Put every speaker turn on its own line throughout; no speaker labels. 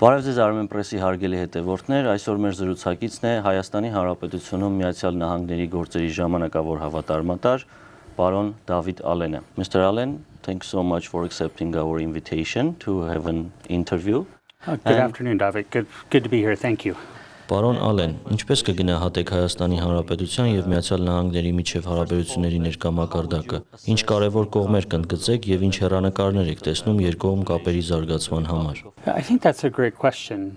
Բարև ձեզ Armen Press-ի հարգելի հետևորդներ, այսօր մեր զրուցակիցն է Հայաստանի Հանրապետությունում Միացյալ Նահանգների գործերի ժամանակավոր հավատարմատար պարոն David Allen-ը. Mr. Allen, thank you so much for accepting our invitation to have an interview.
Good afternoon, David. Good to be here. Thank you.
Պարոն Allen, ինչպես կգնահատեք Հայաստանի Հանրապետության եւ Միացյալ Նահանգների միջև հարաբերությունների ներկա մակարդակը, ինչ կարևոր կողմեր կընդգծեք եւ ինչ հեռանկարներ եք տեսնում երկկողմ կապերի զարգացման համար։
I think that's a great question.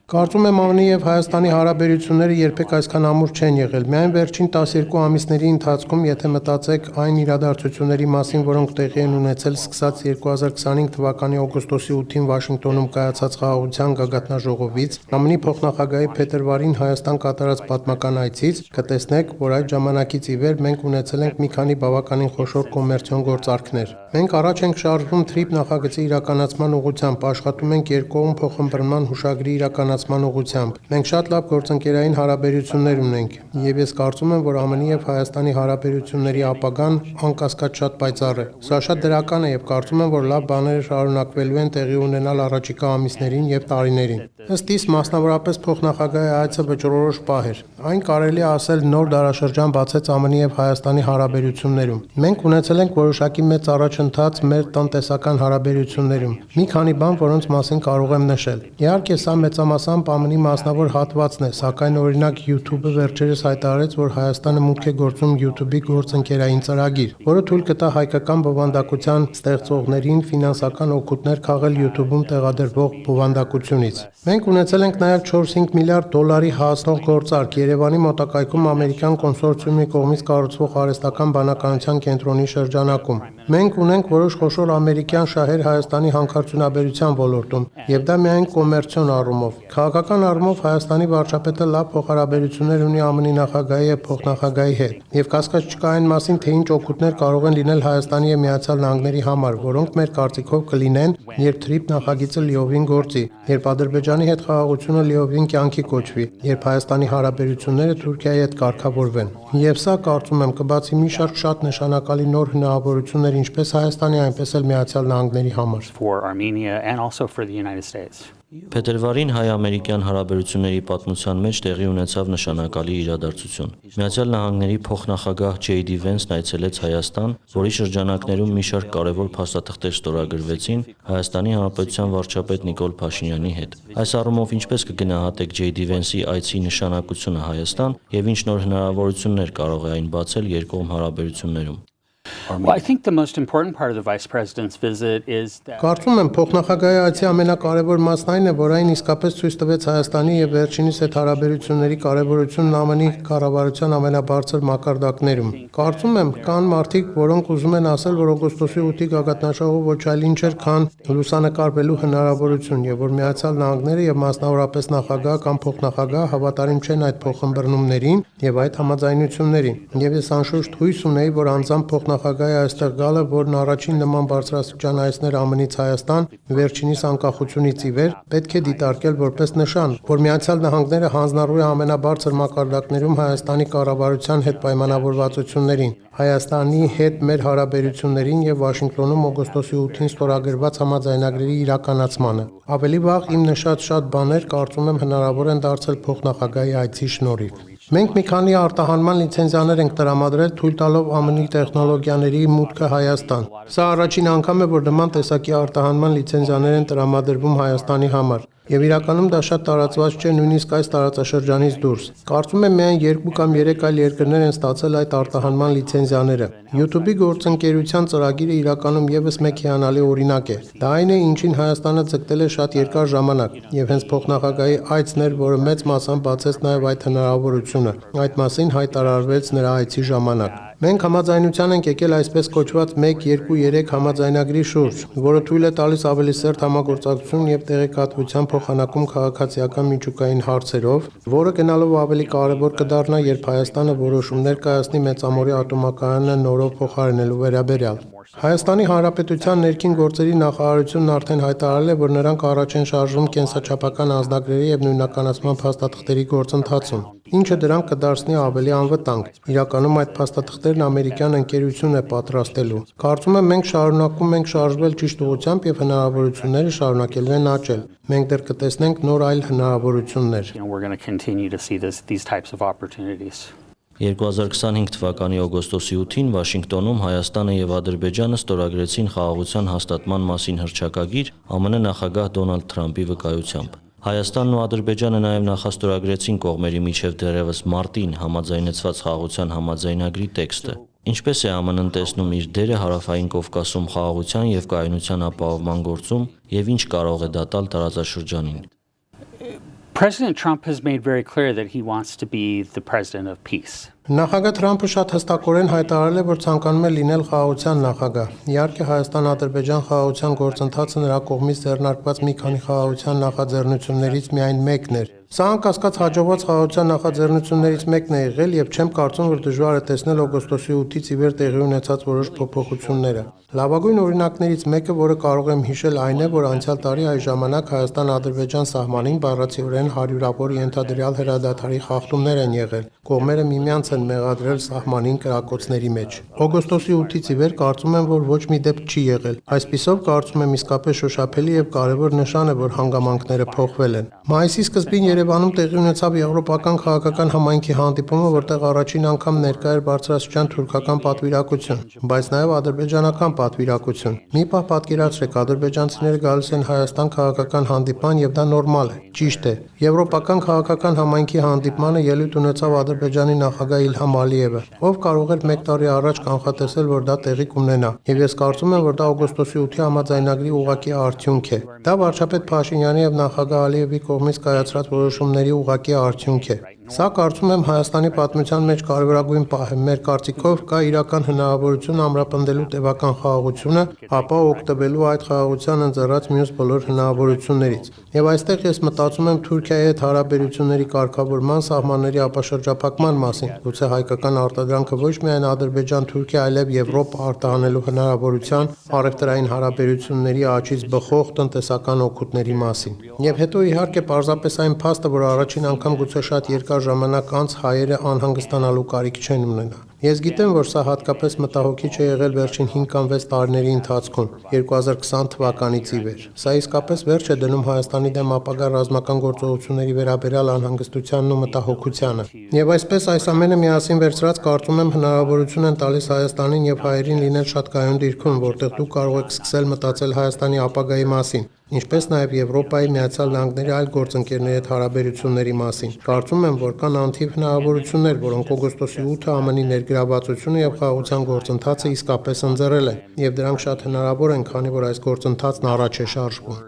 Կարծում եմ ԱՄՆ եւ Հայաստանի հարաբերությունները երբեք այսքան ամուր չեն եղել։ Միայն վերջին 12 ամիսների ընթացքում, եթե մտածեք այն իրադարձությունների մասին, որոնք տեղի են ունեցել սկսած 2025 թվականի օգոստոսի 8-ին Վաշինգտոնում կայացած խաղաղության գագաթնաժողովից, ԱՄՆ փոխնախագահի փետրվարին Հայաստան կատարած պատմական այցից, կտեսնեք, որ այդ ժամանակից ի վեր մենք ունեցել ենք մի քանի բավականին խոշոր կոմերցիոն գործարքներ։ Մենք առաջ ենք շարժվում TRIP նախագծի իրականացման ուղղությամբ, աշխատում ենք երկկողմ փոխըմբռնման հուշագրի իրականացման ուղղությամբ։ Մենք շատ լավ գործընկերային հարաբերություններ ունենք, եւ ես կարծում եմ, որ ԱՄՆ եւ Հայաստանի հարաբերությունների ապագան անկասկած շատ պայծառ է։ Սա շատ դրական է եւ կարծում եմ, որ լավ բաներ շարունակվելու են տեղի ունենալ առաջիկա ամիսներին եւ տարիներին։ Ըստ իս, մասնավորապես փոխնախագահի այցը վճռորոշ պահ էր։ Այն կարելի է ասել նոր դարաշրջան բացեց ԱՄՆ եւ Հայաստանի հարաբերություններում։ Մենք ունեցել ենք որոշակի մեծ առաջընթաց մեր տնտեսական հարաբերություններում։ Մի քանի բան, որոնց մասին կարող եմ նշել։ Իհարկե, սա մեծամասամբ ԱՄՆ-ի մասնավոր հատվածն է, սակայն օրինակ YouTube-ը վերջերս հայտարարեց, որ Հայաստանը մուտք է գործում YouTube-ի գործընկերային ծրագիր, որը թույլ կտա հայկական բովանդակության ստեղծողներին ֆինանսական օգուտներ քաղել YouTube-ում տեղադրվող բովանդակությունից։ Մենք ունեցել ենք նաև 4-5 միլիարդ դոլարի հասնող գործարք Երևանի մոտակայքում ամերիկյան կոնսորցիումի կողմից կառուցվող արհեստական բանականության կենտրոնի շրջանակում։ Մենք ունենք որոշ խոշոր ամերիկյան շահեր Հայաստանի հանքարդյունաբերության ոլորտում, եւ դա միայն կոմերցիոն առումով։ Քաղաքական առումով Հայաստանի վարչապետը լավ փոխհարաբերություններ ունի ԱՄՆ նախագահի եւ փոխնախագահի հետ, եւ կասկած չկա այն մասին, թե ինչ օգուտներ կարող են լինել Հայաստանի եւ Միացյալ Նահանգների համար, որոնք մեր կարծիքով կլինեն, երբ TRIP նախագիծը լիովին գործի, երբ Ադրբեջանի հետ խաղաղությունը լիովին կյանքի կոչվի, երբ Հայաստանի հարաբերությունները Թուրքիայի հետ կարգավորվեն։ Եվ սա, կարծում եմ, կբացի մի շարք շատ նշանակալի նոր հնարավորություններ ինչպես Հայաստանի, այնպես էլ Միացյալ Նահանգների համար։
For Armenia and also for the United States.
Փետրվարին հայ-ամերիկյան հարաբերությունների պատմության մեջ տեղի ունեցավ նշանակալի իրադարձություն։ Միացյալ Նահանգների փոխնախագահ JD Vance-ն այցելեց Հայաստան, որի շրջանակներում մի շարք կարևոր փաստաթղթեր ստորագրվեցին Հայաստանի Հանրապետության վարչապետ Նիկոլ Փաշինյանի հետ։ Այս առումով ինչպես կգնահատեք JD Vance-ի այցի նշանակությունը Հայաստան եւ ինչ նոր հնարավորություններ կարող է այն բացել երկկողմ հարաբերություններում։
Well, I think the most important part of the Vice President's visit is that
Կարծում եմ փոխնախագահի այցի ամենակարևոր մասն այն է, որ այն իսկապես ցույց տվեց Հայաստանի եւ վերջինիս հետ հարաբերությունների կարևորությունն ԱՄՆ-ի կառավարության ամենաբարձր մակարդակներում։ Կարծում եմ, կան մարդիկ, որոնք ուզում են ասել, որ օգոստոսի 8-ի գագաթնաժողովը ոչ այլ ինչ էր, քան լուսանկարվելու հնարավորություն, եւ որ Միացյալ Նահանգները եւ մասնավորապես նախագահ կամ փոխնախագահ հավատարիմ չեն այդ փոխըմբռնումներին եւ այդ համաձայնություններին։ Եվ ես անշուշտ հույս ունեի, որ անձամբ փոխնախագահի այստեղ գալը, որն առաջին նման բարձրաստիճան այցներ ԱՄՆ-ից Հայաստան, վերջինիս անկախությունից ի վեր, պետք է դիտարկել որպես նշան, որ Միացյալ Նահանգները հանձնառու է ամենաբարձր մակարդակներում Հայաստանի կառավարության հետ պայմանավորվածություններին, Հայաստանի հետ մեր հարաբերություններին եւ Վաշինգտոնում օգոստոսի 8-ին ստորագրված համաձայնագրերի իրականացմանը։ Ավելի վաղ իմ նշած շատ բաներ, կարծում եմ, հնարավոր են դարձել փոխնախագահի այցի շնորհիվ։ Մենք մի քանի արտահանման լիցենզիաներ ենք տրամադրել, թույլ տալով ԱՄՆ տեխնոլոգիաների մուտքը Հայաստան։ Սա առաջին անգամ է, որ նման տեսակի արտահանման լիցենզիաներ են տրամադրվում Հայաստանի համար։ Եվ իրականում դա շատ տարածված չէ նույնիսկ այս տարածաշրջանից դուրս։ Կարծում եմ միայն 2 կամ 3 այլ երկրներ են ստացել այդ արտահանման լիցենզիաները։ YouTube-ի գործընկերության ծրագիրը իրականում եւս մեկ հիանալի օրինակ է։ Դա այն է, ինչին Հայաստանը ձգտել է շատ երկար ժամանակ, եւ հենց փոխնախագահի այցն էր, որը մեծ մասամբ բացեց նաեւ այդ հնարավորությունը։ Այդ մասին հայտարարվեց նրա այցի ժամանակ։ Մենք համաձայնության ենք եկել այսպես կոչված 1-2-3 համաձայնագրի շուրջ, որը թույլ է տալիս ավելի սերտ համագործակցություն եւ տեղեկատվության փոխանակում քաղաքացիական միջուկային հարցերով, որը գնալով ավելի կարևոր կդառնա, երբ Հայաստանը որոշումներ կայացնի Մեծամորի ատոմակայանը նորով փոխարինելու վերաբերյալ։ Հայաստանի Հանրապետության ներքին գործերի նախարարությունն արդեն հայտարարել է, որ նրանք առաջ են շարժվում կենսաչափական անձնագրերի եւ նույնականացման փաստաթղթերի գործընթացում, ինչը դրանք կդարձնի ավելի անվտանգ։ Իրականում այդ փաստաթղթերն ամերիկյան ընկերություն է պատրաստելու։ Կարծում եմ մենք շարունակում ենք շարժվել ճիշտ ուղղությամբ եւ հնարավորությունները շարունակելու են աճել։ Մենք դեռ կտեսնենք նոր այլ հնարավորություններ։
We're going to continue to see these types of opportunities.
2025 թվականի օգոստոսի 8-ին Վաշինգտոնում Հայաստանը եւ Ադրբեջանը ստորագրեցին խաղաղության հաստատման մասին հռչակագիր ԱՄՆ նախագահ Դոնալդ Թրամփի վկայությամբ։ Հայաստանն ու Ադրբեջանը նաեւ նախաստորագրեցին կողմերի միջև դեռևս մարտին համաձայնեցված խաղաղության համաձայնագրի տեքստը։ Ինչպես է ԱՄՆ-ն տեսնում իր դերը Հարավային Կովկասում խաղաղության եւ կայունության ապահովման գործում եւ ինչ կարող է դա տալ տարածաշրջանին։
President Trump has made very clear that he wants to be the president of peace.
Նախագահ Թրամփը շատ հստակորեն հայտարարել է, որ ցանկանում է լինել խաղաղության նախագահ։ Իհարկե Հայաստան-Ադրբեջան խաղաղության գործընթացը նրա կողմից ձեռնարկված մի քանի խաղաղության նախաձեռնություններից միայն մեկն էր։ Սա անկասկած հաջողված խաղաղության նախաձեռնություններից մեկն է եղել եւ չեմ կարծում, որ դժվար է տեսնել օգոստոսի 8-ից ի վեր տեղի ունեցած որոշ փոփոխությունները։ Լավագույն օրինակներից մեկը, որը կարող եմ հիշել, այն է, որ անցյալ տարի այս ժամանակ Հայաստան-Ադրբեջան սահմանին բառացիորեն հարյուրավոր ենթադրյալ հրադադարի խախտումներ են եղել։ Կողմերը միմյանց են մեղադրել սահմանին կրակոցների մեջ։ Օգոստոսի 8-ից ի վեր կարծում եմ, որ ոչ մի դեպք չի եղել։ Այսպիսով կարծում եմ իսկապես շոշափելի եւ կարեւոր նշան է, որ հանգամանքները փոխվել են։ Մայիսի սկզբին Երևանում տեղի ունեցավ եվրոպական քաղաքական համայնքի հանդիպումը, որտեղ առաջին անգամ ներկա էր բարձրաստիճան թուրքական պատվիրակություն, բայց նաեւ ադրբեջանական պատվիրակություն։ Մի պահ պատկերացրեք, ադրբեջանցիները գալիս են Հայաստան քաղաքական հանդիպման եւ դա նորմալ է։ Ճիշտ է։ Եվրոպական քաղաքական համայնքի հանդիպմանը ելույթ ունեցավ Ադրբեջանի նախագահ Իլհամ Ալիևը, ով կարող էր 1 տարի առաջ կանխատեսել, որ դա տեղի կունենա։ Եվ ես կարծում եմ, որ դա օգոստոսի 8-ի համաձայնագրի ուղղակի արդյունք է։ Դա վարչապետ Փաշինյանի եւ նախագահ Ալիևի կողմից կայացրած որոշումների ուղղակի արդյունք է։ Սա կարծում եմ Հայաստանի պատմության մեջ կարևորագույն պահ է։ Մեր կարծիքով կա իրական հնարավորություն ամրապնդելու տևական խաղաղությունը, ապա օգտվելու այդ խաղաղության ընձեռած մյուս բոլոր հնարավորություններից։ Եվ այստեղ ես մտածում եմ Թուրքիայի հետ հարաբերությունների կարգավորման, սահմանների ապաշրջափակման մասին։ Գուցե հայկական արտադրանքը ոչ միայն Ադրբեջան-Թուրքիա, այլև Եվրոպա արտահանելու հնարավորության, առևտրային հարաբերությունների աճից բխող տնտեսական օգուտների մասին։ Եվ հետո իհարկե պարզապես այն փաստը, որ առաջին անգամ գուցե շատ երկար ժամանակ անց հայերը անհանգստանալու կարիք չեն ունենա։ Ես գիտեմ, որ սա հատկապես մտահոգիչ է եղել վերջին 5 կամ 6 տարիների ընթացքում, 2020 թվականից ի վեր։ Սա իսկապես վերջ է դնում Հայաստանի դեմ ապագա ռազմական գործողությունների վերաբերյալ անհանգստությանն ու մտահոգությանը։ Եվ այսպես այս ամենը միասին վերցրած կարծում եմ հնարավորություն են տալիս Հայաստանին եւ հայերին լինել շատ կայուն դիրքում, որտեղ դուք կարող եք սկսել մտածել Հայաստանի ապագայի մասին, ինչպես նաև Եվրոպայի, Միացյալ Նահանգների այլ գործընկերների հետ հարաբերությունների մասին։ Կարծում եմ, որ կան անթիվ հնարավորություններ, որոնք օգոստոսի 8-ը ԱՄՆ-ի ներգրավվածությունը եւ խաղաղության գործընթացը իսկապես ընձեռել են, եւ դրանք շատ հնարավոր են, քանի որ այս գործընթացն առաջ է շարժվում։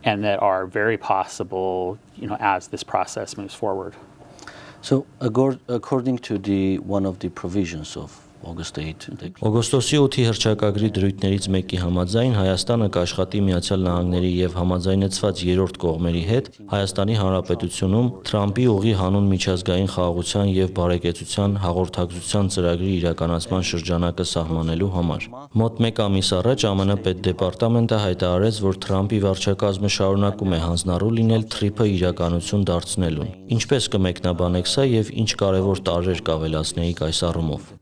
And that are very possible, as this process moves forward.
So according to one of the provisions of August 8. Օգոստոսի 8-ի հռչակագրի դրույթներից մեկի համաձայն Հայաստանը կաշխատի Միացյալ Նահանգների եւ համաձայնեցված երրորդ կողմերի հետ Հայաստանի Հանրապետությունում Թրամփի ուղի հանուն միջազգային խաղաղության եւ բարեկեցության հաղորդակցության ծրագրի իրականացման շրջանակը սահմանելու համար։ Մոտ 1 ամիս առաջ ԱՄՆ պետդեպարտամենտը հայտարարեց, որ Թրամփի վարչակազմը շարունակում է հանձնառու լինել TRIP-ը իրականություն դարձնելուն։ Ինչպես կմեկնաբանեք սա եւ ինչ կարեւոր տարրեր կավելացնեիք այս առումով։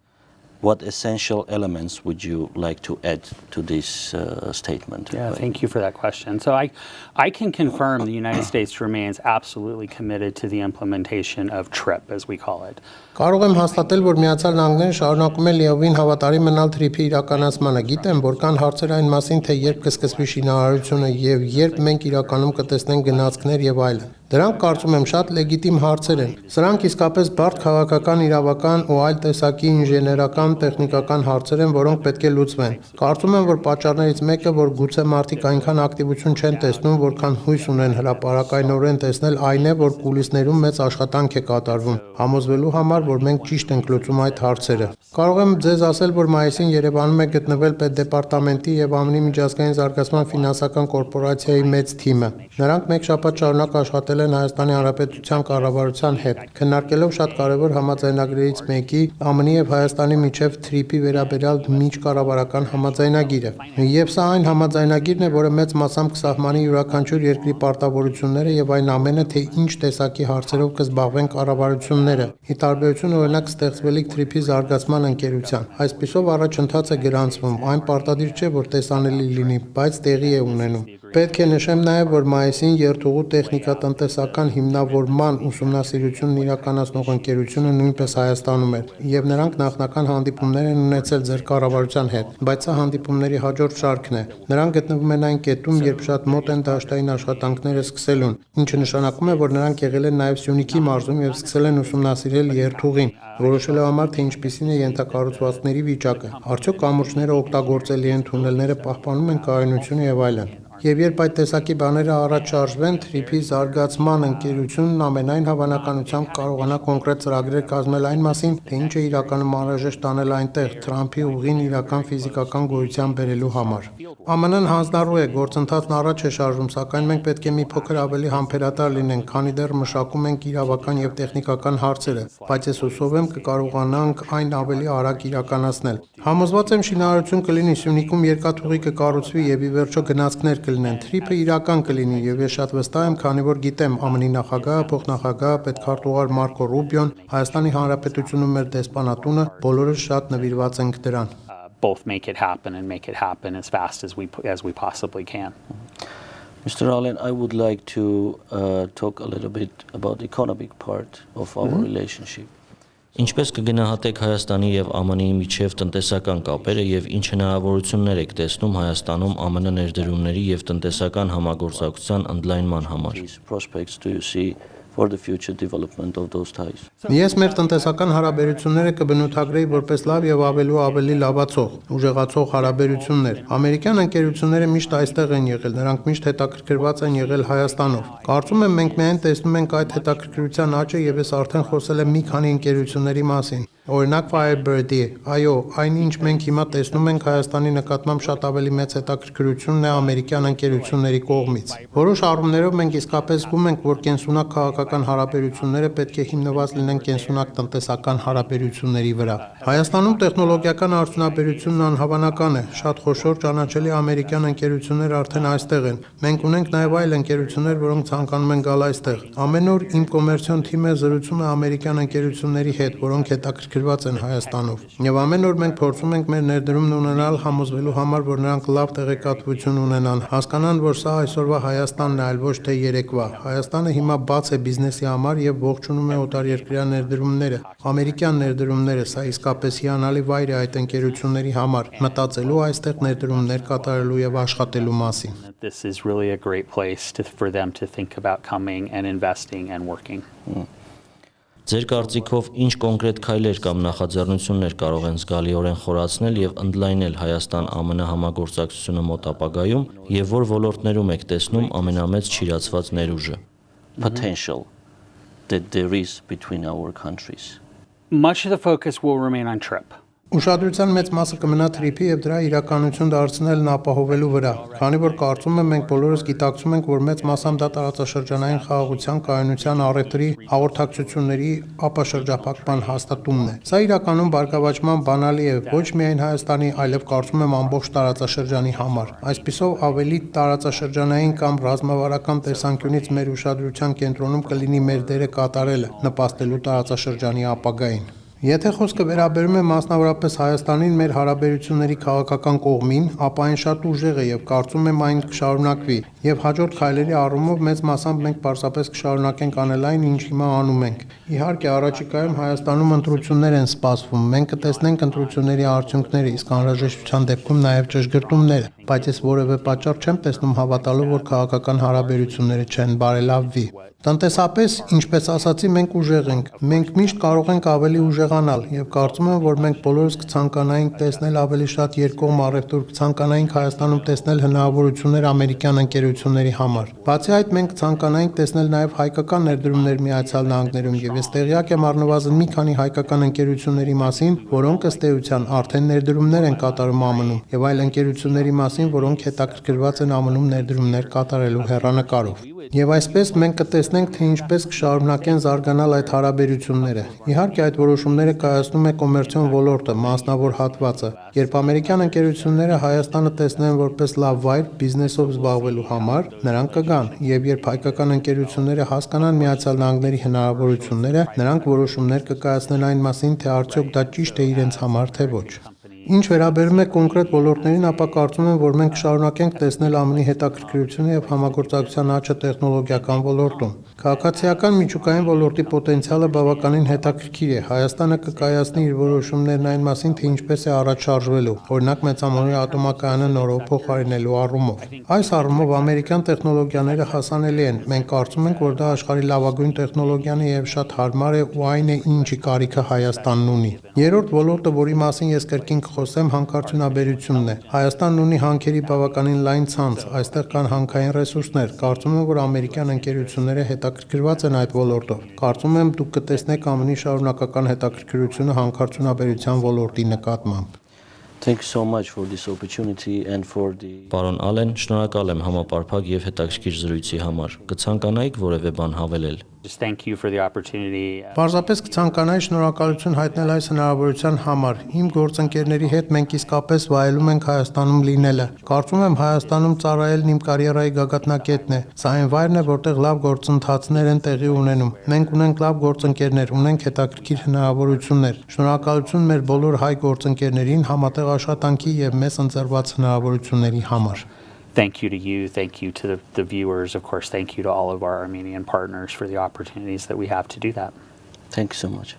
What essential elements would you like to add to this statement?
Yeah, thank you for that question. So I can confirm the United States remains absolutely committed to the implementation of TRIP, as we call it.
Կարող եմ հաստատել, որ Միացյալ Նահանգները շարունակում են լիովին հավատարիմ մնալ TRIP-ի իրականացմանը։ Գիտեմ, որ կան հարցեր այն մասին, թե երբ կսկսվի շինարարությունը եւ երբ մենք իրականում կտեսնենք գնացքներ եւ այլն։ Դրանք կարծում եմ շատ լեգիտիմ հարցեր են։ Սրանք իսկապես բարդ քաղաքական, իրավական ու այլ տեսակի ինժեներական, տեխնիկական հարցեր են, որոնք պետք է լուծվեն։ Կարծում եմ, որ պատճառներից մեկը, որ գուցե մարդիկ այնքան ակտիվություն չեն տեսնում, որքան հույս ունեն հրապարակայնորեն տեսնել, այն է, որ կուլիսներում մեծ աշխատանք է կատարվում, համոզվելու համար, որ մենք ճիշտ ենք լուծում այդ հարցերը։ Կարող եմ ձեզ ասել, որ մայիսին Երևանում է գտնվել պետդեպարտամենտի եւ ԱՄՆ-ի միջազգային զարգացման ֆինանսական կորպորացիայի մեծ թիմը։ Նրանք մեկ շաբաթ շարունակ աշխատել կազմակերպել են Հայաստանի Հանրապետության կառավարության հետ, քննարկելով շատ կարևոր համաձայնագրերից մեկի ԱՄՆ-ի եւ Հայաստանի միջև TRIP-ի վերաբերյալ միջկառավարական համաձայնագիրը։ Եվ սա այն համաձայնագիրն է, որը մեծ մասամբ կսահմանի յուրաքանչյուր երկրի պարտավորությունները եւ այն ամենը, թե ինչ տեսակի հարցերով կզբաղվեն կառավարությունները, ի տարբերություն օրինակ ստեղծվելիք TRIP-ի զարգացման ընկերության։ Այսպիսով առաջընթաց է գրանցվում, այն պարտադիր չէ, որ տեսանելի լինի, բայց տեղի է ունենում։ Պետք է նշեմ նաև, որ մայիսին երթուղու տեխնիկատնտեսական հիմնավորման ուսումնասիրությունն իրականացնող ընկերությունը նույնպես Հայաստանում էր, եւ նրանք նախնական հանդիպումներ են ունեցել ձեր կառավարության հետ, բայց սա հանդիպումների հաջորդ շարքն է։ Նրանք գտնվում են այն կետում, երբ շատ մոտ են դաշտային աշխատանքները սկսելուն, ինչը նշանակում է, որ նրանք եղել են նաև Սյունիքի մարզում եւ սկսել են ուսումնասիրել երթուղին, որոշելու համար, թե ինչպիսին է ենթակառուցվածքների վիճակը, արդյոք կամուրջները օգտագործելի են, թունելները պահպանում են կայունությունը եւ այլն։ Եվ երբ այդ տեսակի բաները առաջ շարժվեն, TRIP-ի զարգացման ընկերությունն ամենայն հավանականությամբ կարողանա կոնկրետ ծրագրեր կազմել այն մասին, թե ինչ է իրականում անհրաժեշտ անել այնտեղ Թրամփի ուղին իրական ֆիզիկական գոյության բերելու համար։ ԱՄՆ-ն հանձնառու է, գործընթացն առաջ է շարժվում, սակայն մենք պետք է մի փոքր ավելի համբերատար լինենք, քանի դեռ մշակում ենք իրավական եւ տեխնիկական հարցերը, բայց ես հուսով եմ կկարողանանք այն ավելի արագ իրականացնել։ Համոզված եմ շինարարություն կլինի Սյունիքում, երկաթուղի կկառուցվի եւ ի վերջո գնացքներ կլինեն, TRIP-ը իրական կլինի եւ ես շատ վստահ եմ, քանի որ գիտեմ ԱՄՆ-ի նախագահը, փոխնախագահը, պետքարտուղար Մարկո Ռուբիոն, Հայաստանի Հանրապետությունում մեր դեսպանատունը, բոլորս շատ նվիրված ենք դրան։
Both make it happen and make it happen as fast as we possibly can.
Mr. Allen, I would like to talk a little bit about the economic part of our relationship. Ինչպես կգնահատեք Հայաստանի եւ ԱՄՆ-ի միջև տնտեսական կապերը եւ ինչ հնարավորություններ եք տեսնում Հայաստանում ԱՄՆ ներդրումների եւ տնտեսական համագործակցության ընդլայնման համար? Prospects do you see for the future development of those ties?
Ես մեր տնտեսական հարաբերությունները կբնութագրեի որպես լավ եւ ավելի լավացող, ուժեղացող հարաբերություններ։ Ամերիկյան ընկերությունները միշտ այստեղ են եղել, նրանք միշտ հետաքրքրված են եղել Հայաստանով։ Կարծում եմ մենք միայն տեսնում ենք այդ հետաքրքրության աճը եւ ես արդեն խոսել եմ մի քանի ընկերությունների մասին։ Օրինակ Firebird-ի, այո, այնինչ մենք հիմա տեսնում ենք Հայաստանի նկատմամբ շատ ավելի մեծ հետաքրքրությունն է ամերիկյան ընկերությունների կողմից։ Որոշ առումներով մենք իսկապես զգում ենք, որ կենսունակ քաղաքական հարաբերությունները պետք է հիմնված լինեն կենսունակ տնտեսական հարաբերությունների վրա։ Հայաստանում տեխնոլոգիական արդյունաբերությունն անհավանական է, շատ խոշոր ճանաչելի ամերիկյան ընկերություններ արդեն այստեղ են։ Մենք ունենք նաև այլ ընկերություններ, որոնք ցանկանում են գալ այստեղ։ Ամեն օր իմ կոմերցիոն թիմը զրուցում է ամերիկյան ընկերությունների հետ, որոնք հետաքրքրված են Հայաստանով։ Եվ ամեն օր մենք փորձում ենք մեր ներդրումն ունենալ համոզվելու համար, որ նրանք լավ տեղեկատվություն ունենան, հասկանան, որ սա այսօրվա Հայաստանն է, այլ ոչ թե երեկվա։ Հայաստանը հիմա բաց է բիզնեսի համար եւ ողջունում է օտարերկրյա ներդրումները, ամերիկյան ներդրումները, սա իսկապես հիանալի վայր է այդ ընկերությունների համար, մտածելու այստեղ ներդրումներ կատարելու եւ աշխատելու մասին։
This is really a great place for them to think about coming and investing and working.
Ձեր կարծիքով ինչ կոնկրետ քայլեր կամ նախաձեռնություններ կարող են զգալիորեն խորացնել եւ ընդլայնել Հայաստան-ԱՄՆ համագործակցությունը մոտ ապագայում եւ որ ոլորտներում եք տեսնում ամենամեծ չիրացված ներուժը? Potential that there is between our countries.
Much of the focus will remain on TRIP.
Ուշադրության մեծ մասը կմնա TRIP-ի եւ դրա իրականություն դարձնելն ապահովելու վրա, քանի որ կարծում եմ մենք բոլորս գիտակցում ենք, որ մեծ մասամբ դա տարածաշրջանային խաղաղության, կայունության, առևտրի, հաղորդակցությունների ապաշրջափակման հաստատումն է։ Սա իրականում բարգավաճման բանալի է ոչ միայն Հայաստանի, այլև կարծում եմ ամբողջ տարածաշրջանի համար։ Այսպիսով ավելի տարածաշրջանային կամ ռազմավարական տեսանկյունից մեր ուշադրության կենտրոնում կլինի մեր դերը կատարելը, նպաստելու տարածաշրջանի ապագային։ Եթե խոսքը վերաբերում է մասնավորապես Հայաստանին մեր հարաբերությունների քաղաքական կողմին, ապա այն շատ ուժեղ է եւ կարծում եմ այն կշարունակվի եւ հաջորդ քայլերի առումով մեծ մասամբ մենք պարզապես կշարունակենք անել այն, ինչ հիմա անում ենք։ Իհարկե, առաջիկայում Հայաստանում ընտրություններ են սպասվում։ Մենք կտեսնենք ընտրությունների արդյունքները, իսկ անհրաժեշտության դեպքում նաեւ ճշգրտումները, բայց ես որևէ պատճառ չեմ տեսնում հավատալու, որ քաղաքական հարաբերությունները չեն բարելավվի։ Տնտեսապես, ինչպես ասացի, մենք ուժեղ ենք։ Մենք միշտ կարող ենք ավելի ուժեղանալ եւ կարծում եմ, որ մենք բոլորս կցանկանայինք տեսնել ավելի շատ երկկողմ առևտուր, կցանկանայինք Հայաստանում տեսնել հնարավորություններ ամերիկյան ընկերությունների համար։ Բացի այդ, մենք կցանկանայինք տեսնել նաեւ հայկական ներդրումներ Միացյալ Նահանգներում եւ ես տեղյակ եմ առնվազն մի քանի հայկական ընկերությունների մասին, որոնք ըստ էության արդեն ներդրումներ են կատարում ԱՄՆ-ում եւ այլ ընկերությունների մասին, որոնք հետաքրքրված են ԱՄՆ-ում ներդրումներ կատարելու հեռանկարով։ Եվ այսպես մենք կտեսնենք, թե ինչպես կշարունակեն զարգանալ այդ հարաբերությունները։ Իհարկե, այդ որոշումները կայացնում է կոմերցիոն ոլորտը, մասնավոր հատվածը։ Երբ ամերիկյան ընկերությունները Հայաստանը տեսնեն որպես լավ վայր բիզնեսով զբաղվելու համար, նրանք կգան, եւ երբ հայկական ընկերությունները հասկանան Միացյալ Նահանգների հնարավորությունները, նրանք որոշումներ կկայացնեն այն մասին, թե արդյոք դա ճիշտ է իրենց համար, թե ոչ։ Ինչ վերաբերում է կոնկրետ ոլորտներին, ապա կարծում եմ, որ մենք կշարունակենք տեսնել ԱՄՆ-ի հետաքրքրությունը եւ համագործակցության աճը տեխնոլոգիական ոլորտում։ Քաղաքացիական միջուկային ոլորտի պոտենցիալը բավականին հետաքրքիր է։ Հայաստանը կկայացնի իր որոշումներն այն մասին, թե ինչպես է առաջ շարժվելու, օրինակ մեծամոլորի ատոմակայանը նորով փոխարինելու առումով։ Այս առումով ամերիկյան տեխնոլոգիաները հասանելի են։ Մենք կարծում ենք, որ դա աշխարհի լավագույն տեխնոլոգիան է եւ շատ հարմար է ու այն է, ինչի կարիքը Հայաստանն ունի։ Երրորդ ոլորտը, որի մասին ես կրկին խոսեմ, հանքարդյունաբերությունն է։ Հայաստանն ունի հանքերի բավականին լայն ցանց, այստեղ կան հանքային ռեսուրսներ։ Կարծում եմ, որ ամերիկյան ընկերությունները հետաքրքրված են այդ ոլորտով։ Կարծում եմ, դուք կտեսնեք ԱՄՆ-ի շարունակական հետաքրքրությունը հանքարդյունաբերության ոլորտի նկատմամբ։
Thank you so much for this opportunity and for the
Պարոն Ալեն, շնորհակալ եմ համապարփակ եւ հետաքրքիր զրույցի համար։ Կցանկանայիք որևէ բան հավելել։
Just thank you for the opportunity.
Պարզապես կցանկանայի շնորհակալություն հայտնել այս հնարավորության համար։ Իմ գործընկերների հետ մենք իսկապես վայելում ենք Հայաստանում լինելը։ Կարծում եմ Հայաստանում ծառայելն իմ կարիերայի գագաթնակետն է։ Սա այն վայրն է, որտեղ լավ գործընթացներ են տեղի ունենում։ Մենք ունենք լավ գործընկերներ, ունենք հետաքրքիր հնարավորություններ։ Շնորհակալություն մեր բոլոր հայ գործընկերներին համատեղ աշխատանքի եւ մեզ ընձեռված հնարավորությունների համար։
Thank you to you. Thank you to the viewers. Of course, thank you to all of our Armenian partners for the opportunities that we have to do that.
thank you so much.